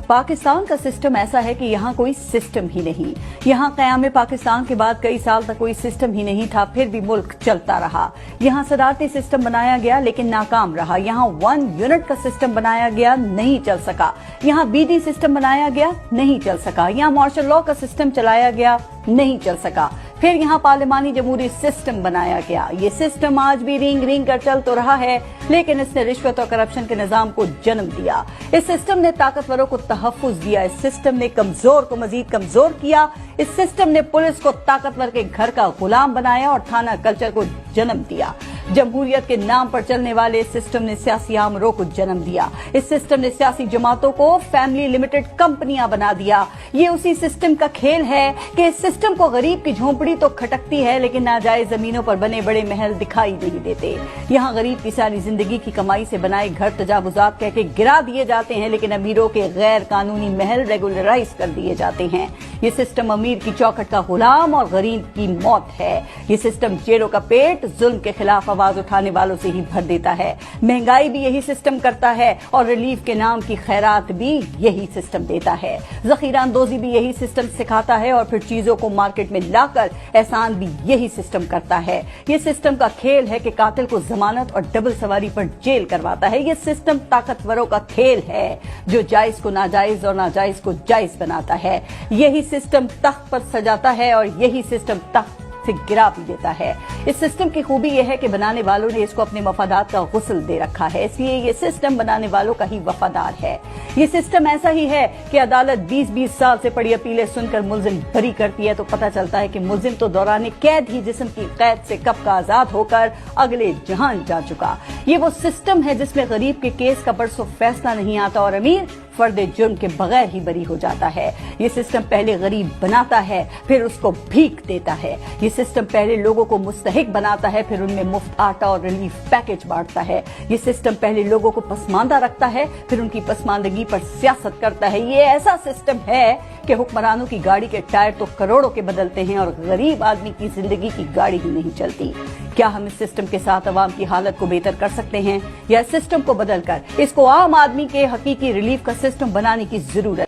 पाकिस्तान का सिस्टम ऐसा है कि यहाँ कोई सिस्टम ही नहीं। यहाँ क़याम पाकिस्तान के बाद कई साल तक कोई सिस्टम ही नहीं था, फिर भी मुल्क चलता रहा। यहाँ सदारती सिस्टम बनाया गया लेकिन नाकाम रहा। यहाँ 1 यूनिट का सिस्टम बनाया गया, नहीं चल सका। यहाँ बीडी सिस्टम बनाया गया, नहीं चल सका। यहाँ मार्शल लॉ का सिस्टम चलाया गया, नहीं चल सका। फिर यहाँ पार्लिमानी जमहूरी सिस्टम बनाया गया। ये सिस्टम आज भी रिंग रिंग कर चल तो रहा है, लेकिन इसने रिश्वत और करप्शन के निजाम को जन्म दिया। इस सिस्टम ने ताकतवरों को तहफ्फुज दिया। इस सिस्टम ने कमजोर को मजीद कमजोर किया। इस सिस्टम ने पुलिस को ताकतवर के घर का गुलाम बनाया और थाना कल्चर को जन्म दिया। जमहूरियत के नाम पर चलने वाले इस सिस्टम ने सियासी आमरों को जन्म दिया। इस सिस्टम ने सियासी जमातों को फैमिली लिमिटेड कंपनियां बना दिया। ये उसी सिस्टम का खेल है कि इस सिस्टम को गरीब की झोंपड़ी तो खटकती है, लेकिन नाजायज जमीनों पर बने बड़े महल दिखाई नहीं देते। यहाँ गरीब की सारी जिंदगी की कमाई से बनाए घर तजावुजात कह के गिरा दिए जाते हैं, लेकिन अमीरों के गैर कानूनी महल रेगुलराइज कर दिए जाते हैं। ये सिस्टम अमीर की चौखट का गुलाम और गरीब की मौत है। ये सिस्टम जेरों का पेट जुल्म के खिलाफ आवाज उठाने वालों से ही भर देता है। महंगाई भी यही सिस्टम करता है और रिलीफ के नाम की खैरात भी यही सिस्टम देता है। जखीरा अंदोजी भी यही सिस्टम सिखाता है और फिर चीजों को मार्केट में लाकर एहसान भी यही सिस्टम करता है। ये सिस्टम का खेल है कि कातिल को जमानत और डबल सवारी पर जेल करवाता है। ये सिस्टम ताकतवरों का खेल है जो जायज को नाजायज और नाजायज को जायज बनाता है। यही सिस्टम तख्त पर सजाता है और यही सिस्टम तख्त से गिरा भी देता है। इस सिस्टम की खूबी यह है कि बनाने वालों ने इसको अपने मफादात का गुस्ल दे रखा है, इसलिए ये सिस्टम बनाने वालों का ही वफादार है। ये सिस्टम ऐसा ही है कि अदालत 20-20 साल से पड़ी अपीलें सुनकर मुल्जिम बरी करती है तो पता चलता है कि मुल्जिम तो दौरान कैद ही जिस्म की कैद से कब का आजाद होकर अगले जहान जा चुका। ये वो सिस्टम है जिसमें गरीब के केस का बरसों फैसला नहीं आता और अमीर फर्द जुर्म के बगैर ही बरी हो जाता है। ये सिस्टम पहले गरीब बनाता है, फिर उसको भीख देता है। ये सिस्टम पहले लोगों को मुस्तहिक बनाता है, फिर उनमें मुफ्त आटा और रिलीफ पैकेज बांटता है। ये सिस्टम पहले लोगों को पसमानदा रखता है, फिर उनकी पसमानदगी पर सियासत करता है। ये ऐसा सिस्टम है कि हुक्मरानों की गाड़ी के टायर तो करोड़ों के बदलते हैं और गरीब आदमी की जिंदगी की गाड़ी ही नहीं चलती। क्या हम इस सिस्टम के साथ अवाम की हालत को बेहतर कर सकते हैं या इस सिस्टम को बदलकर इसको आम आदमी के हकीकी रिलीफ का सिस्टम बनाने की जरूरत